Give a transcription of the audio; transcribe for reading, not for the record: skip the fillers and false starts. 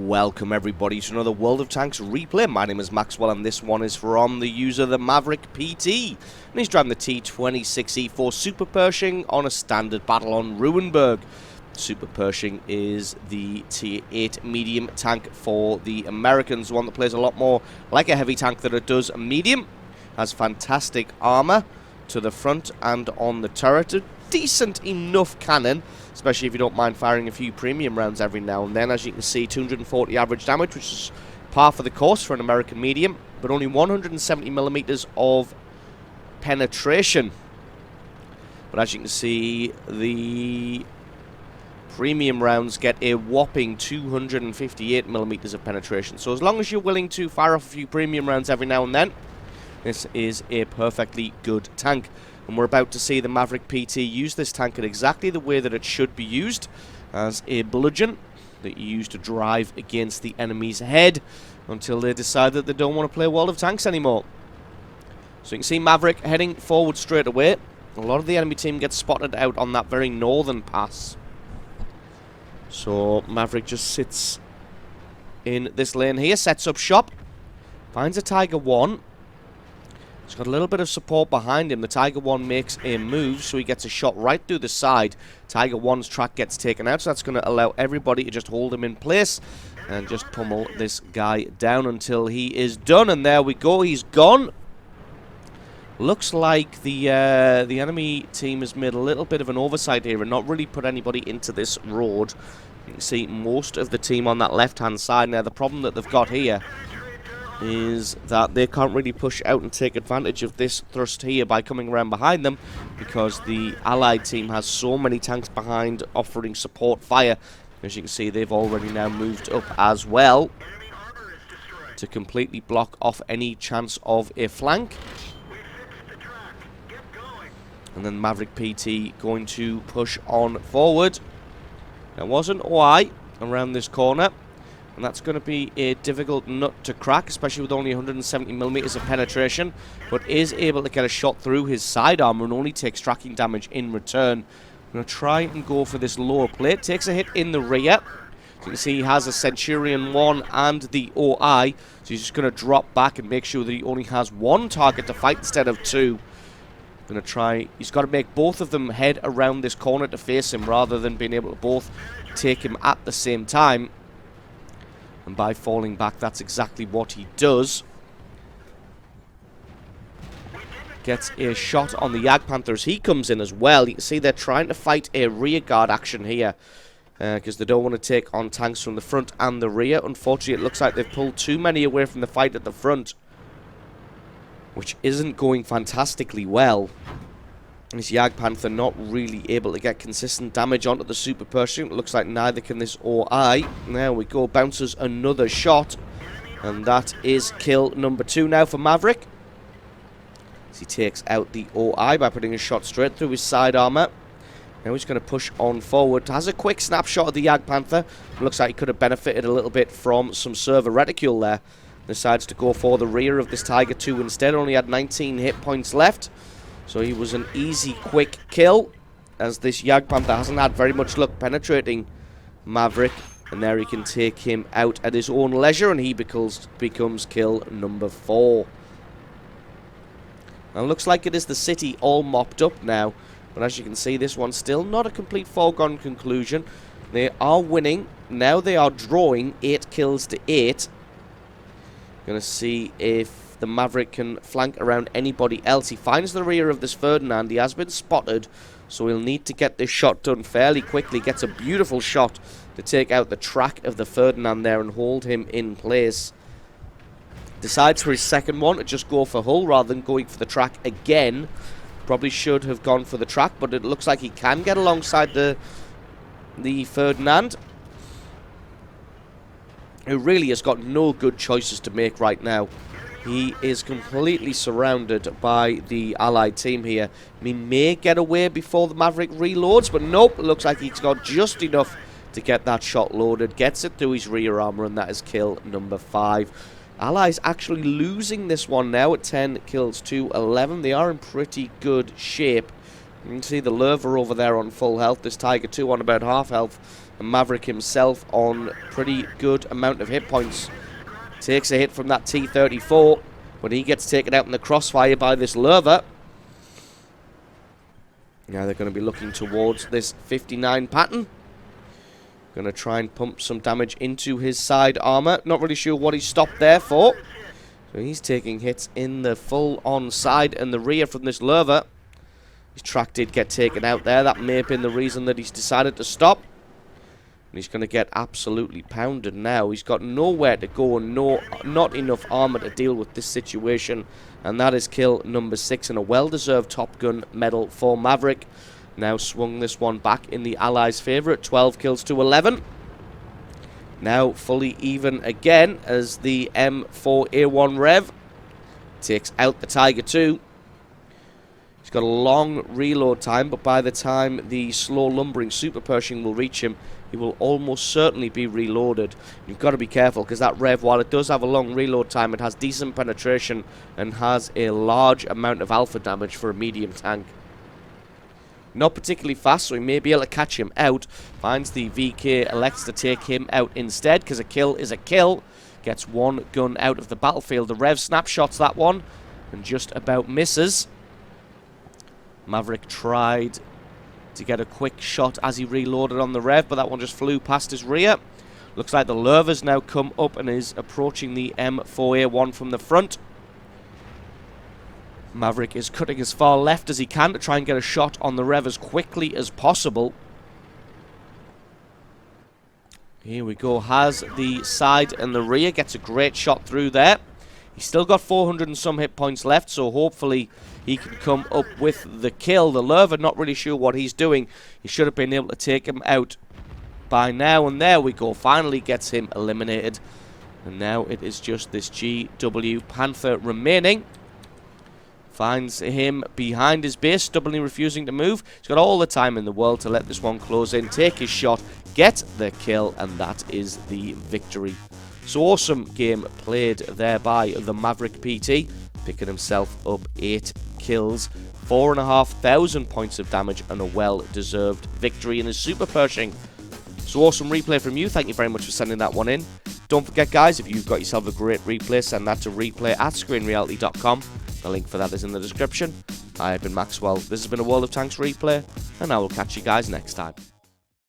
Welcome everybody to another World of Tanks replay. My name is Maxwell and this one is from the user, the Maverick PT. And he's driving the T-26E4 Super Pershing on a standard battle on Ruinberg. Super Pershing is the Tier 8 medium tank for the Americans, one that plays a lot more like a heavy tank than it does a medium. Has fantastic armor to the front and on the turret. A decent enough cannon, especially if you don't mind firing a few premium rounds every now and then. As you can see, 240 average damage, which is par for the course for an American medium, but only 170mm of penetration. But as you can see, the premium rounds get a whopping 258mm of penetration. So as long as you're willing to fire off a few premium rounds every now and then, this is a perfectly good tank. And we're about to see the Maverick PT use this tank in exactly the way that it should be used, as a bludgeon that you use to drive against the enemy's head until they decide that they don't want to play World of Tanks anymore. So you can see Maverick heading forward straight away. A lot of the enemy team gets spotted out on that very northern pass. So Maverick just sits in this lane here, sets up shop, finds a Tiger 1. He's got a little bit of support behind him. The Tiger 1 makes a move, so he gets a shot right through the side. Tiger 1's track gets taken out, so that's going to allow everybody to just hold him in place and just pummel this guy down until he is done. And there we go, he's gone. Looks like the enemy team has made a little bit of an oversight here and not really put anybody into this road. You can see most of the team on that left-hand side. Now, the problem that they've got here is that they can't really push out and take advantage of this thrust here by coming around behind them, because the allied team has so many tanks behind offering support fire. As you can see, they've already now moved up as well to completely block off any chance of a flank. And then Maverick PT going to push on forward. There was an OI around this corner, and that's going to be a difficult nut to crack, especially with only 170mm of penetration, but is able to get a shot through his side armor and only takes tracking damage in return. I'm going to try and go for this lower plate. Takes a hit in the rear. So you can see he has a Centurion 1 and the OI, so he's just going to drop back and make sure that he only has one target to fight instead of two. Going to try, he's got to make both of them head around this corner to face him rather than being able to both take him at the same time. And by falling back, that's exactly what he does. Gets a shot on the Jagdpanther as he comes in as well. You can see they're trying to fight a rear guard action here, because they don't want to take on tanks from the front and the rear. Unfortunately, it looks like they've pulled too many away from the fight at the front, which isn't going fantastically well. This Jagdpanther not really able to get consistent damage onto the Super Pershing. It looks like neither can this OI. There we go, bounces another shot. And that is kill number 2 now for Maverick, as he takes out the OI by putting a shot straight through his side armor. Now he's going to push on forward. Has a quick snapshot of the Jagdpanther. Looks like he could have benefited a little bit from some server reticule there. Decides to go for the rear of this Tiger 2 instead. Only had 19 hit points left, so he was an easy, quick kill, as this Jagdpanther hasn't had very much luck penetrating Maverick. And there he can take him out at his own leisure, and he becomes kill number 4. Now, looks like it is the city all mopped up now, but as you can see, this one's still not a complete foregone conclusion. They are winning. Now they are drawing 8 kills to 8. Going to see if the Maverick can flank around anybody else. He finds the rear of this Ferdinand. He has been spotted, so he'll need to get this shot done fairly quickly. Gets a beautiful shot to take out the track of the Ferdinand there and hold him in place. Decides for his second one to just go for hull rather than going for the track again. Probably should have gone for the track, but it looks like he can get alongside the Ferdinand, who really has got no good choices to make right now. He is completely surrounded by the allied team here. He may get away before the Maverick reloads, but nope, it looks like he's got just enough to get that shot loaded. Gets it through his rear armor, and that is kill number 5. Allies actually losing this one now at 10 kills to 11. They are in pretty good shape. You can see the Lurver over there on full health, this Tiger 2 on about half health, and Maverick himself on pretty good amount of hit points. Takes a hit from that T-34, but he gets taken out in the crossfire by this Lurver. Now they're going to be looking towards this 59 pattern. Going to try and pump some damage into his side armor. Not really sure what he stopped there for. So he's taking hits in the full-on side and the rear from this Lurver. His track did get taken out there. That may have been the reason that he's decided to stop. And he's going to get absolutely pounded now. He's got nowhere to go and not enough armor to deal with this situation. And that is kill number 6 and a well-deserved Top Gun medal for Maverick. Now swung this one back in the Allies' favour at 12 kills to 11. Now fully even again as the M4A1 Rev takes out the Tiger 2. He's got a long reload time, but by the time the slow lumbering Super Pershing will reach him, he will almost certainly be reloaded. You've got to be careful because that Rev, while it does have a long reload time, it has decent penetration and has a large amount of alpha damage for a medium tank. Not particularly fast, so he may be able to catch him out. Finds the VK, elects to take him out instead because a kill is a kill. Gets one gun out of the battlefield. The Rev snapshots that one and just about misses. Maverick tried to get a quick shot as he reloaded on the Rev, but that one just flew past his rear. Looks like the Lurver's now come up and is approaching the M4A1 from the front. Maverick is cutting as far left as he can to try and get a shot on the Rev as quickly as possible. Here we go, has the side and the rear, gets a great shot through there. He's still got 400 and some hit points left, so hopefully he can come up with the kill. The Lurver, not really sure what he's doing. He should have been able to take him out by now, and there we go. Finally gets him eliminated. And now it is just this GW Panther remaining. Finds him behind his base, stubbornly refusing to move. He's got all the time in the world to let this one close in, take his shot, get the kill, and that is the victory. So awesome game played there by the Maverick PT, picking himself up 8 kills, 4,500 points of damage, and a well-deserved victory in his Super Pershing. So awesome replay from you. Thank you very much for sending that one in. Don't forget, guys, if you've got yourself a great replay, send that to replay@screenreality.com. The link for that is in the description. I have been Maxwell. This has been a World of Tanks replay, and I will catch you guys next time.